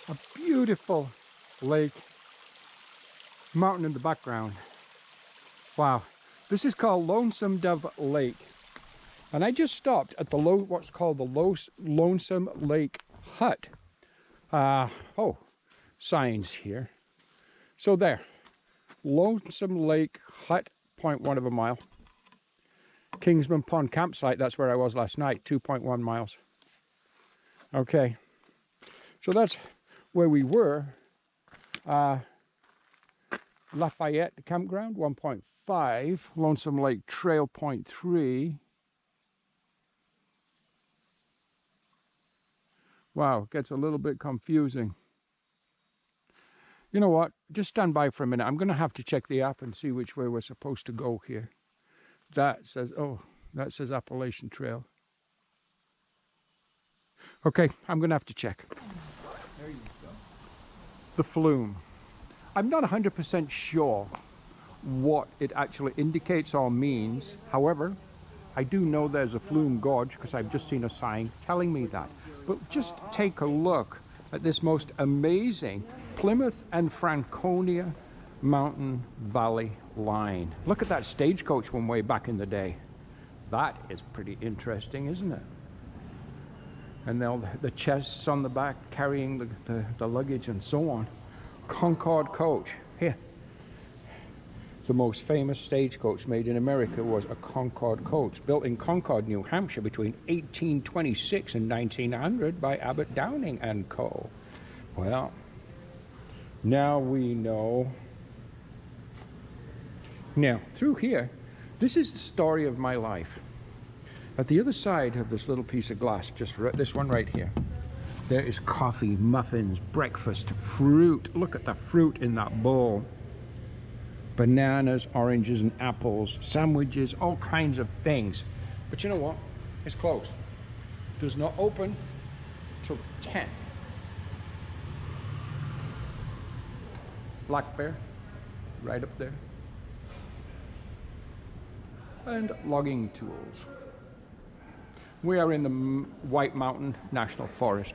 A beautiful lake, mountain in the background. Wow, this is called Lonesome Dove Lake. And I just stopped at the what's called the Lonesome Lake Hut. Oh, signs here. So there, Lonesome Lake Hut, 0.1 of a mile. Kingsman Pond Campsite, that's where I was last night, 2.1 miles. Okay, so that's where we were. Lafayette Campground, 1.5. Lonesome Lake Trail, 0.3. Wow, it gets a little bit confusing. You know what? Just stand by for a minute. I'm going to have to check the app and see which way we're supposed to go here. That says, oh, that says Appalachian Trail. Okay, I'm going to have to check. There you go. The flume. I'm not 100% sure what it actually indicates or means. However, I do know there's a flume gorge because I've just seen a sign telling me that. But just take a look at this most amazing Plymouth and Franconia mountain valley line. Look at that stagecoach one way back in the day. That is pretty interesting, isn't it? And the chests on the back carrying the luggage and so on. Concord coach. Here. The most famous stagecoach made in America was a Concord coach, built in Concord, New Hampshire between 1826 and 1900 by Abbott Downing and Co. Well, now we know. Now, through here, this is the story of my life. At the other side of this little piece of glass, just this one right here, there is coffee, muffins, breakfast, fruit. Look at the fruit in that bowl. Bananas, oranges, and apples, sandwiches, all kinds of things. But you know what? It's closed. Does not open till 10. Black bear, right up there. And logging tools. We are in the White Mountain National Forest.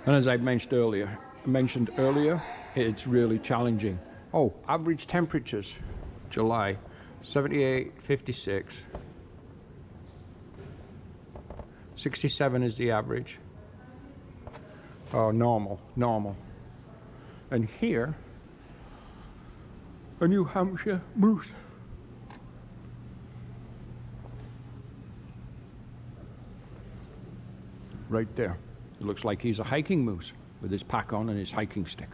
And as I mentioned earlier, it's really challenging. Oh, average temperatures, July, 78, 56. 67 is the average. Oh, normal. And here, a New Hampshire moose. Right there. It looks like he's a hiking moose with his pack on and his hiking stick.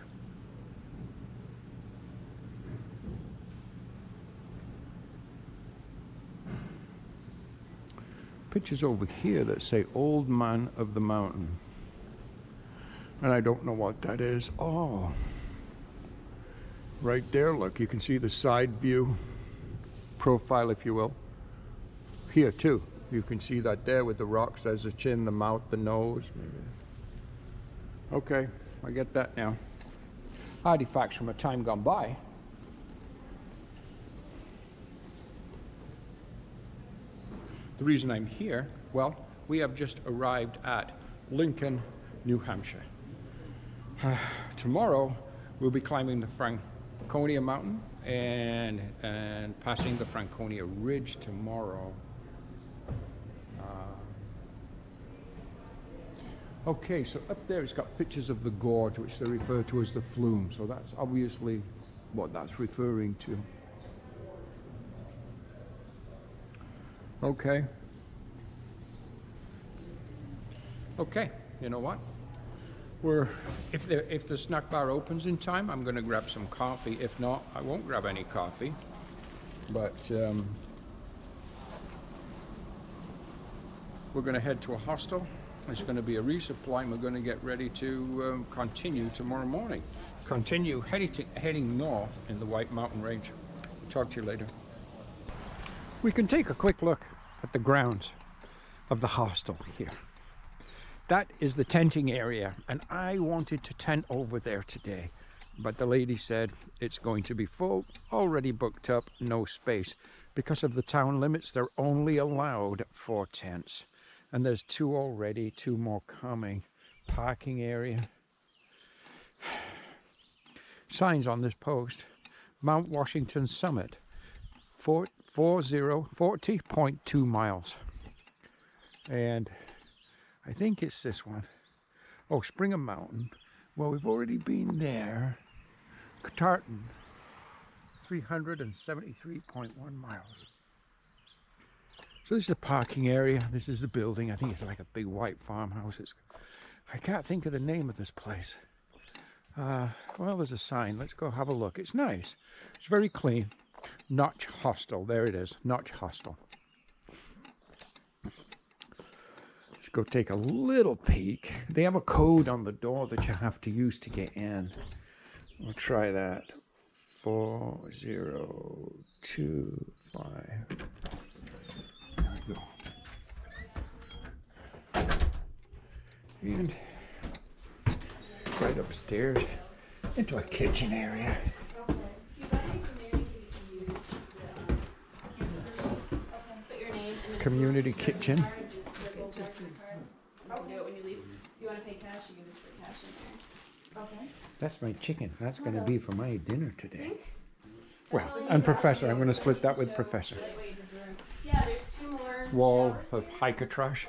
Pictures over here that say Old Man of the Mountain. And I don't know what that is. Oh, right there, look, you can see the side view profile, if you will. Here too, you can see that there with the rocks. There's the chin, the mouth, the nose. Maybe. Okay, I get that now. Artifacts from a time gone by. The reason I'm here, well, we have just arrived at Lincoln, New Hampshire. Tomorrow we'll be climbing the Franconia Mountain and passing the Franconia Ridge tomorrow. Okay, so up there it's got pictures of the gorge, which they refer to as the flume. So that's obviously what that's referring to. Okay. Okay, you know what? If the snack bar opens in time, I'm going to grab some coffee. If not, I won't grab any coffee. But we're going to head to a hostel. It's going to be a resupply, and we're going to get ready to continue tomorrow morning. Continue heading north in the White Mountain Range. Talk to you later. We can take a quick look at the grounds of the hostel here. That is the tenting area, and I wanted to tent over there today, but the lady said it's going to be full, already booked up, no space. Because of the town limits, they're only allowed 4 tents, and there's 2 already, 2 more coming. parking area. Signs on this post. Mount Washington Summit, 40.2 miles. And I think it's this one. Oh, Springer Mountain. Well, we've already been there. Tartan, 373.1 miles. So this is the parking area. This is the building. I think it's like a big white farmhouse. I can't think of the name of this place. Well, there's a sign. Let's go have a look. It's nice. It's very clean. Notch Hostel. There it is. Notch Hostel. Let's go take a little peek. They have a code on the door that you have to use to get in. We'll try that. 4025. There we go. And right upstairs into a kitchen area. Community kitchen. Do it when you leave. You want to pay cash, you can just put cash in there. Okay. That's my chicken. That's going to be for my dinner today. Well, and Professor. I'm going to split that with Professor. Yeah, there's 2 more. Wall of hiker trash.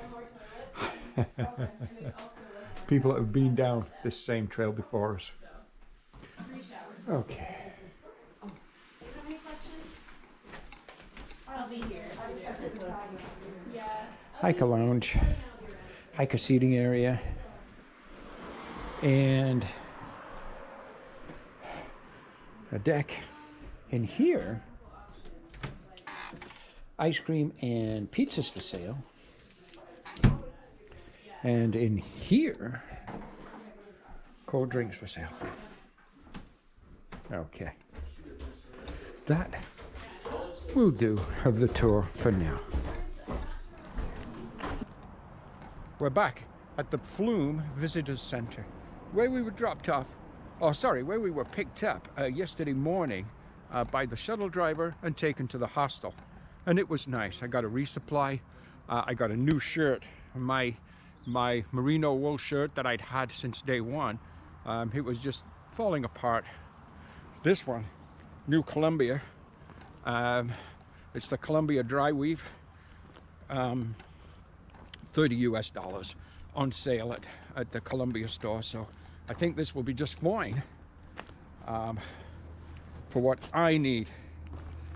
People that have been down this same trail before us. 3 showers. Okay. Do you have any questions? I'll be here. Yeah. Hiker lounge. Hiker seating area. And a deck. In here, ice cream and pizzas for sale. And in here, cold drinks for sale. Okay. That will do of the tour for now. We're back at the Flume Visitors Center, where we were dropped off, where we were picked up yesterday morning by the shuttle driver and taken to the hostel. And it was nice. I got a resupply. I got a new shirt. My merino wool shirt that I'd had since day one. It was just falling apart. This one, New Columbia. It's the Columbia dry weave. $30 US on sale at the Columbia store. So I think this will be just fine for what I need.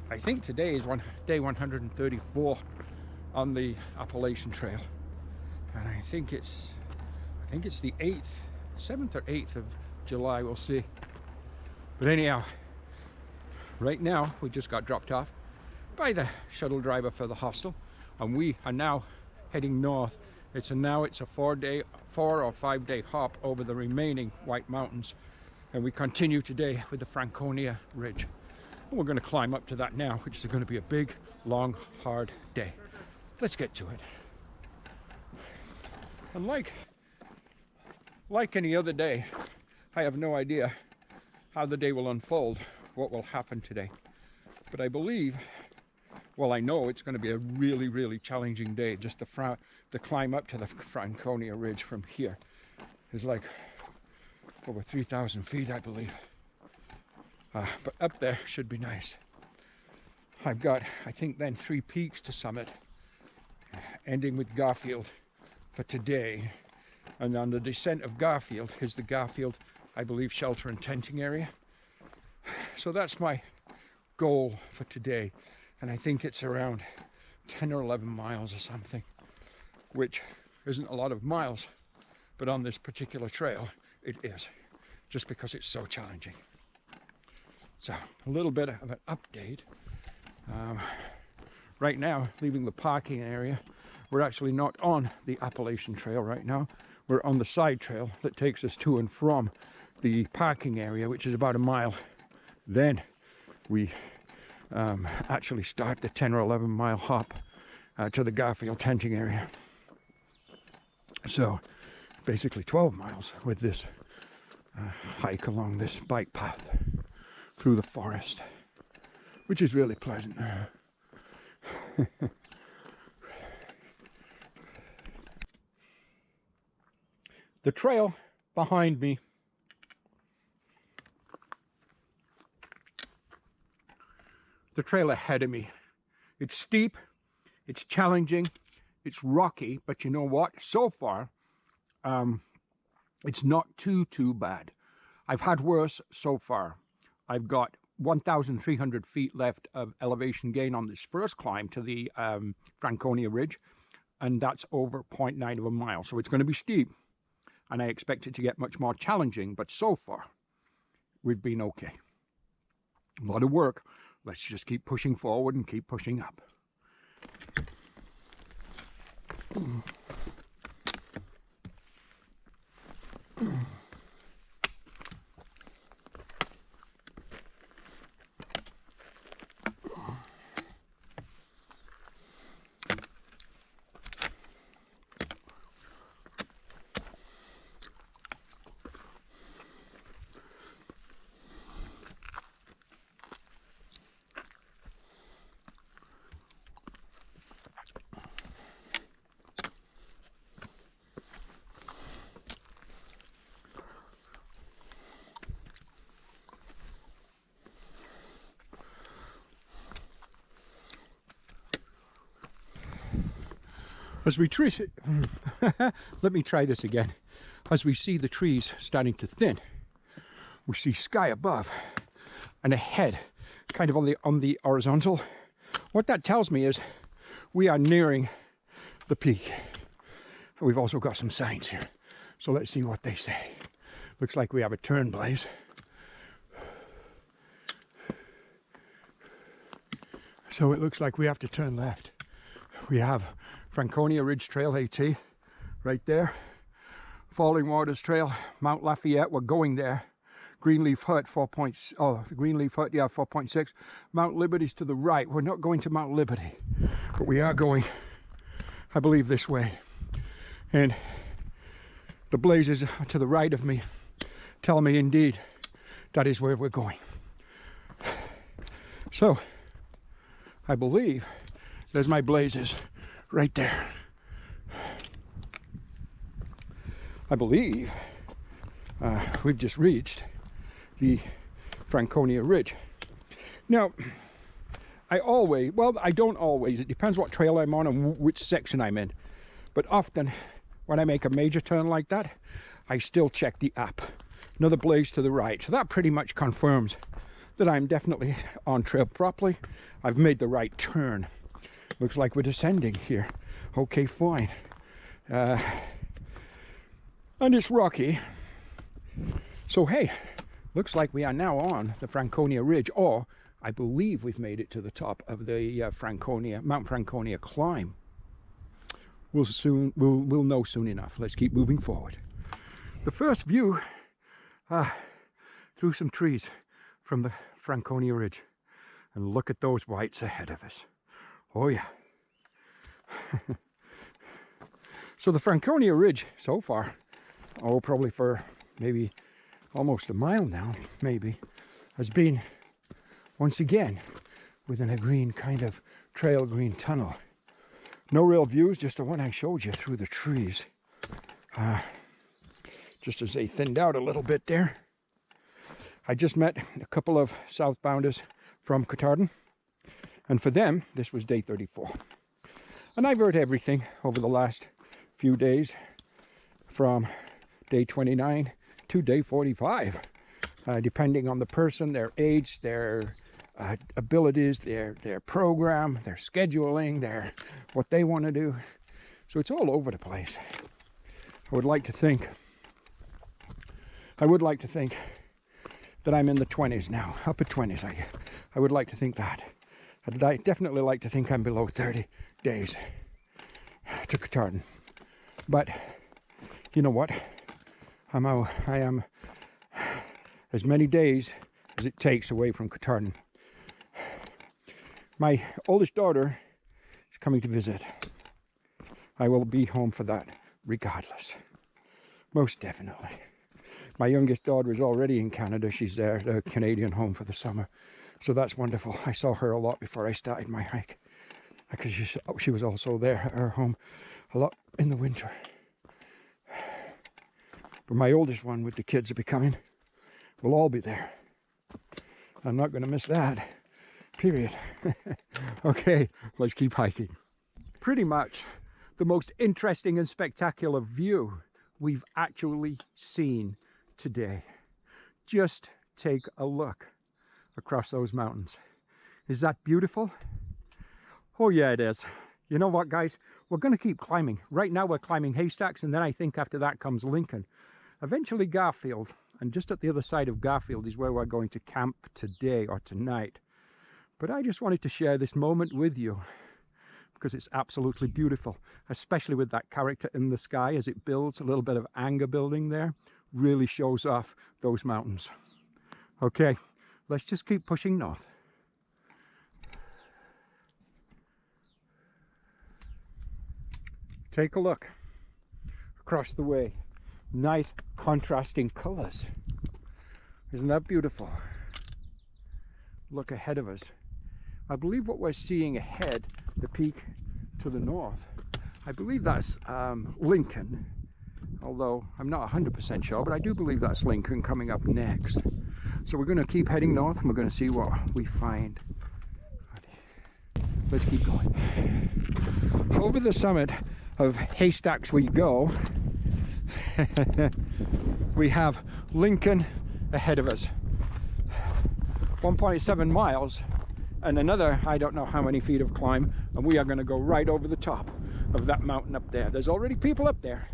I think today is day 134 on the Appalachian Trail, and I think it's the 7th or 8th of July. We'll see. But anyhow, right now we just got dropped off by the shuttle driver for the hostel, and we are now heading north. It's a 4 or 5 day hop over the remaining White Mountains, and we continue today with the Franconia Ridge. And we're going to climb up to that now, which is going to be a big, long, hard day. Let's get to it. And like any other day, I have no idea how the day will unfold, what will happen today. But I believe, well, I know it's going to be a really, really challenging day. Just the climb up to the Franconia Ridge from here is like over 3,000 feet, I believe. But up there should be nice. I've got, I think, then 3 peaks to summit, ending with Garfield for today. And on the descent of Garfield is the Garfield, I believe, shelter and tenting area. So that's my goal for today. And I think it's around 10 or 11 miles or something, which isn't a lot of miles, but on this particular trail, it is, just because it's so challenging. So a little bit of an update. Right now, leaving the parking area, we're actually not on the Appalachian Trail right now. We're on the side trail that takes us to and from the parking area, which is about a mile. Then we actually start the 10 or 11 mile hop to the Garfield tenting area. So basically 12 miles with this hike along this bike path through the forest, which is really pleasant. The trail behind me the trail ahead of me. It's steep, it's challenging, it's rocky, but you know what? So far, it's not too bad. I've had worse so far. I've got 1,300 feet left of elevation gain on this first climb to the Franconia Ridge, and that's over 0.9 of a mile. So it's going to be steep, and I expect it to get much more challenging, but so far, we've been okay. A lot of work. Let's just keep pushing forward and keep pushing up. As we let me try this again. As we see the trees starting to thin, we see sky above and ahead, kind of on the horizontal. What that tells me is we are nearing the peak. We've also got some signs here, so let's see what they say. Looks like we have a turn blaze. So it looks like we have to turn left. We have Franconia Ridge Trail AT right there. Falling Waters Trail, Mount Lafayette, we're going there. Greenleaf Hut, 4.6. Mount Liberty's to the right. We're not going to Mount Liberty, but we are going, I believe, this way. And the blazes to the right of me tell me indeed that is where we're going. So, I believe there's my blazes right there. I believe we've just reached the Franconia Ridge. Now, I don't always, it depends what trail I'm on and which section I'm in. But often, when I make a major turn like that, I still check the app. Another blaze to the right. So that pretty much confirms that I'm definitely on trail properly. I've made the right turn. Looks like we're descending here. Okay, fine. And it's rocky. So hey, looks like we are now on the Franconia Ridge, or I believe we've made it to the top of the Mount Franconia climb. We'll know soon enough. Let's keep moving forward. The first view through some trees from the Franconia Ridge, and look at those whites ahead of us. Oh yeah. So the Franconia Ridge so far, probably for maybe almost a mile now, maybe, has been once again within a green kind of trail green tunnel. No real views, just the one I showed you through the trees. Just as they thinned out a little bit there. I just met a couple of southbounders from Catardon, and for them this was day 34. And I've heard everything over the last few days from day 29 to day 45, depending on the person, their age, their abilities, their program, their scheduling, what they want to do. So it's all over the place. I would like to think that I'm in the 20s now, upper 20s. I would like to think that. I'd definitely like to think I'm below 30 days to Catardon. But you know what? I am as many days as it takes away from Catardon. My oldest daughter is coming to visit. I will be home for that regardless. Most definitely. My youngest daughter is already in Canada. She's there at a Canadian home for the summer. So that's wonderful. I saw her a lot before I started my hike, because she was also there at her home a lot in the winter. But my oldest one with the kids will be coming. We'll all be there. I'm not going to miss that. Period. Okay, let's keep hiking. Pretty much the most interesting and spectacular view we've actually seen today. Just take a look across those mountains. Is that beautiful? Oh yeah, it is. You know what, guys? We're going to keep climbing. Right now we're climbing Haystacks, and then I think after that comes Lincoln. Eventually Garfield, and just at the other side of Garfield is where we're going to camp today or tonight. But I just wanted to share this moment with you because it's absolutely beautiful, especially with that character in the sky as it builds, a little bit of anger building there, really shows off those mountains. Okay, let's just keep pushing north. Take a look across the way. Nice contrasting colors. Isn't that beautiful? Look ahead of us. I believe what we're seeing ahead, the peak to the north, I believe that's Lincoln, although I'm not 100% sure, but I do believe that's Lincoln coming up next. So we're going to keep heading north and we're going to see what we find. Let's keep going. Over the summit of Haystacks we go. We have Lincoln ahead of us. 1.7 miles and another, I don't know how many feet of climb, and we are going to go right over the top of that mountain up there. There's already people up there,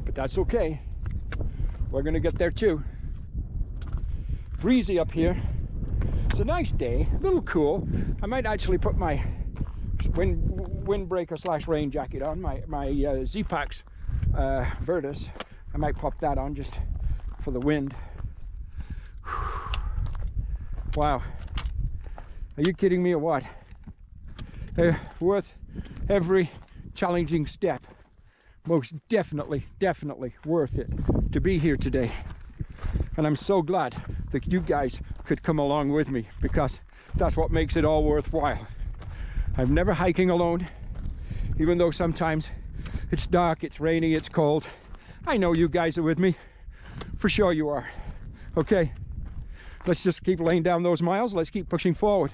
but that's okay. We're going to get there too. Breezy up here. It's a nice day, a little cool. I might actually put my windbreaker / rain jacket on, my Z-Packs Virtus. I might pop that on just for the wind. Wow, are you kidding me or what? Worth every challenging step. Most definitely worth it to be here today. And I'm so glad that you guys could come along with me, because that's what makes it all worthwhile. I'm never hiking alone, even though sometimes it's dark, it's rainy, it's cold. I know you guys are with me. For sure you are. Okay, let's just keep laying down those miles. Let's keep pushing forward.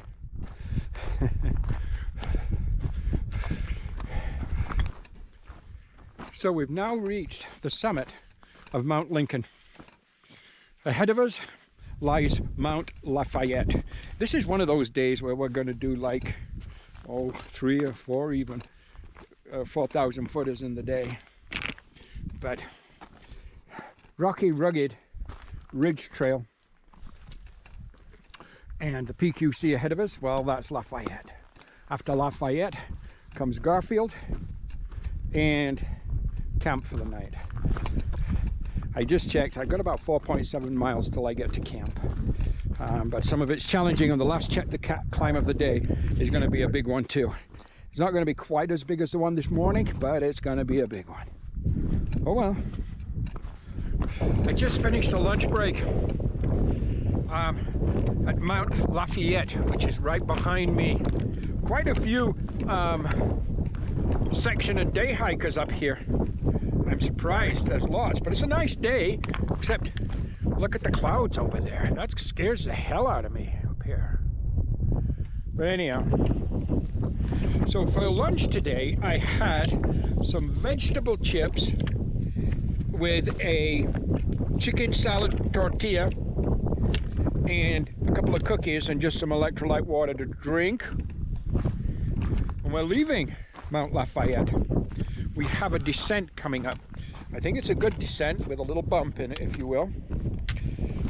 So we've now reached the summit of Mount Lincoln. Ahead of us lies Mount Lafayette. This is one of those days where we're going to do like 3 or 4 even 4,000 footers in the day. But rocky, rugged ridge trail. And the peak you see ahead of us, well, that's Lafayette. After Lafayette comes Garfield and camp for the night. I just checked, I've got about 4.7 miles till I get to camp. But some of it's challenging. On the last check, the climb of the day is going to be a big one too. It's not going to be quite as big as the one this morning, but it's going to be a big one. Oh well. I just finished a lunch break at Mount Lafayette, which is right behind me. Quite a few section and day hikers up here. I'm surprised there's lots, but it's a nice day, except look at the clouds over there. That scares the hell out of me up here. But anyhow, so for lunch today I had some vegetable chips with a chicken salad tortilla and a couple of cookies and just some electrolyte water to drink. And we're leaving Mount Lafayette. We have a descent coming up. I think it's a good descent with a little bump in it, if you will.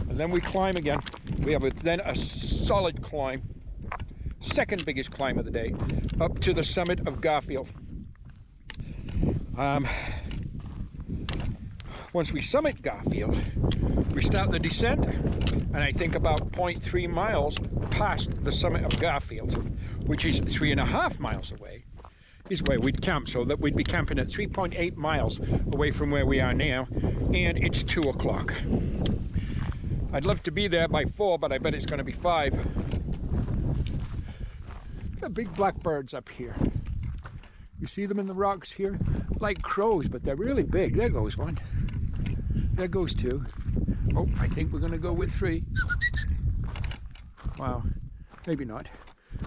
And then we climb again. We have then a solid climb, second biggest climb of the day, up to the summit of Garfield. Once we summit Garfield, we start the descent, and I think about 0.3 miles past the summit of Garfield, which is 3.5 miles away, is where we'd camp. So that we'd be camping at 3.8 miles away from where we are now, and it's 2 o'clock. I'd love to be there by 4, but I bet it's going to be 5. The big blackbirds up here. You see them in the rocks here? like crows, but they're really big. There goes one. There goes two. Oh, I think we're gonna go with three. Wow, maybe not.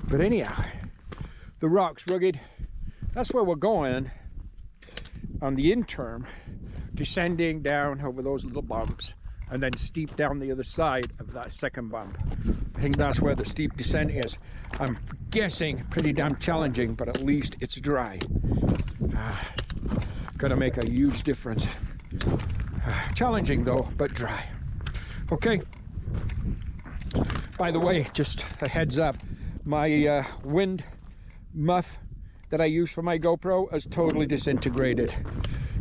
But anyhow, the rock's rugged. That's where we're going on the interim, descending down over those little bumps and then steep down the other side of that second bump. I think that's where the steep descent is. I'm guessing pretty damn challenging, but at least it's dry. Gonna make a huge difference. Challenging though, but dry. Okay. By the way, just a heads up, my wind muff that I use for my GoPro has totally disintegrated.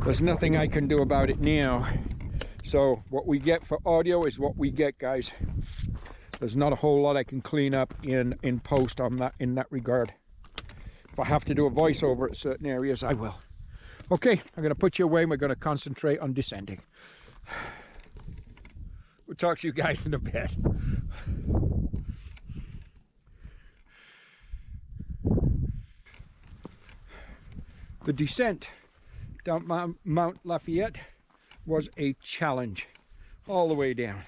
There's nothing I can do about it now. So what we get for audio is what we get, guys. There's not a whole lot I can clean up in post on that, in that regard. If I have to do a voiceover at certain areas, I will. Okay, I'm gonna put you away and we're gonna concentrate on descending. We'll talk to you guys in a bit. The descent down Mount Lafayette was a challenge all the way down.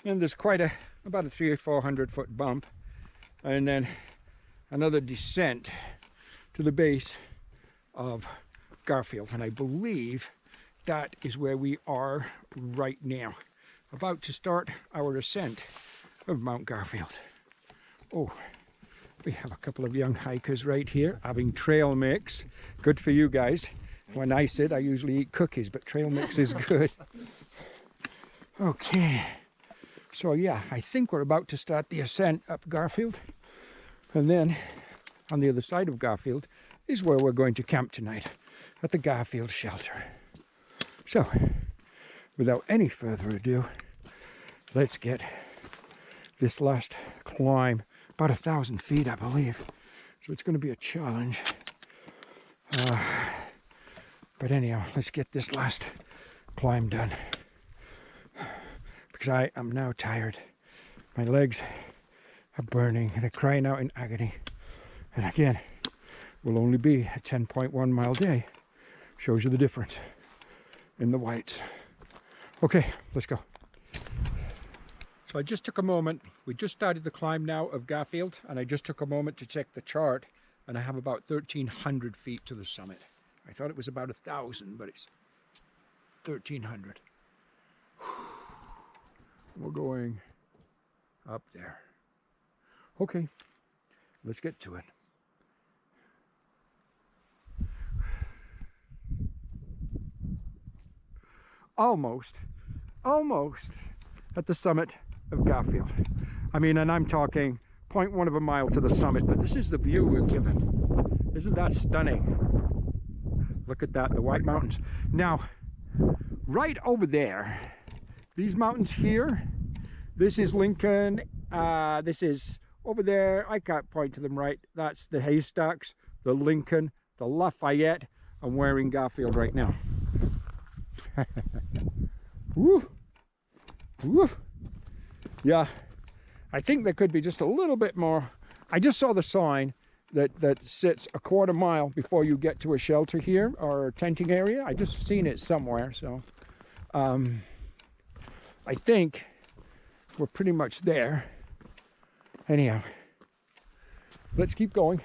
And there's quite about a 300 or 400 foot bump, and then another descent to the base of Garfield. And I believe that is where we are right now, about to start our ascent of Mount Garfield. Oh, we have a couple of young hikers right here having trail mix. Good for you guys. When I sit, I usually eat cookies, but trail mix is good. Okay, so yeah, I think we're about to start the ascent up Garfield. And then on the other side of Garfield is where we're going to camp tonight, at the Garfield shelter. So, without any further ado, let's get this last climb, about 1,000 feet, I believe. So it's going to be a challenge. But anyhow, let's get this last climb done, because I am now tired. My legs are burning, they're crying out in agony. And again, will only be a 10.1 mile day. Shows you the difference in the whites. Okay, let's go. So I just took a moment, we just started the climb now of Garfield, and I just took a moment to check the chart, and I have about 1,300 feet to the summit. I thought it was about 1,000, but it's 1,300. We're going up there. Okay, let's get to it. Almost at the summit of Garfield. I mean, and I'm talking 0.1 of a mile to the summit, but this is the view we're given. Isn't that stunning? Look at that, the White Mountains. Now, right over there, these mountains here, this is Lincoln, this is over there, I can't point to them right, that's the Haystacks, the Lincoln, the Lafayette. I'm wearing Garfield right now. Woo! Woo! Yeah, I think there could be just a little bit more. I just saw the sign that sits a quarter mile before you get to a shelter here, or a tenting area. I just seen it somewhere, so I think we're pretty much there. Anyhow, let's keep going.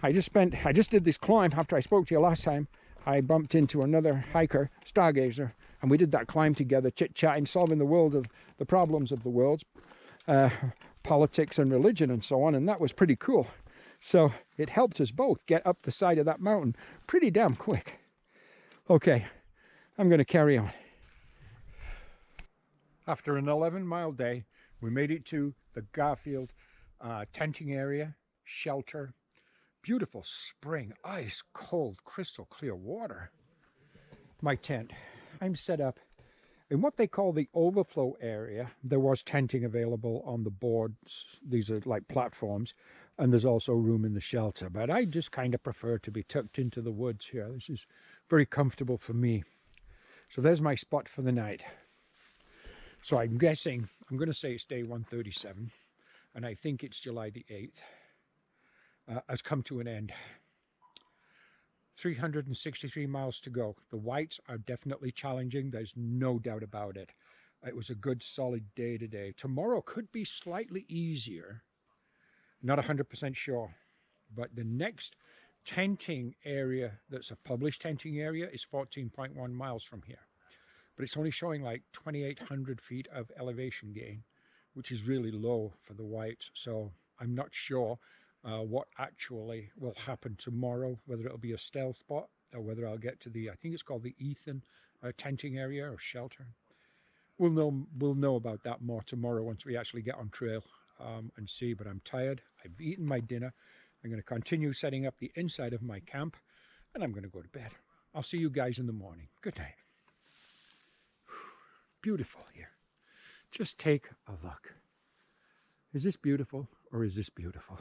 I just did this climb after I spoke to you last time. I bumped into another hiker, stargazer, and we did that climb together, chit-chatting, solving the problems of the world, politics and religion and so on, and that was pretty cool. So it helped us both get up the side of that mountain pretty damn quick. Okay, I'm going to carry on. After an 11-mile day, we made it to the Garfield tenting area, shelter. Beautiful spring, ice cold, crystal clear water. My tent. I'm set up in what they call the overflow area. There was tenting available on the boards. These are like platforms, and there's also room in the shelter. But I just kind of prefer to be tucked into the woods here. This is very comfortable for me. So there's my spot for the night. So I'm guessing, I'm going to say it's day 137, and I think it's July the 8th. Has come to an end. 363 miles to go. The whites are definitely challenging. There's no doubt about it. It was a good solid day today. Tomorrow could be slightly easier. Not 100% sure. But the next tenting area that's a published tenting area is 14.1 miles from here. But it's only showing like 2,800 feet of elevation gain, which is really low for the whites. So I'm not sure what actually will happen tomorrow, whether it'll be a stealth spot or whether I'll get to the, I think it's called the Ethan tenting area or shelter. We'll know about that more tomorrow once we actually get on trail and see. But I'm tired. I've eaten my dinner. I'm going to continue setting up the inside of my camp, and I'm going to go to bed. I'll see you guys in the morning. Good night. Beautiful here. Just take a look. Is this beautiful or is this beautiful?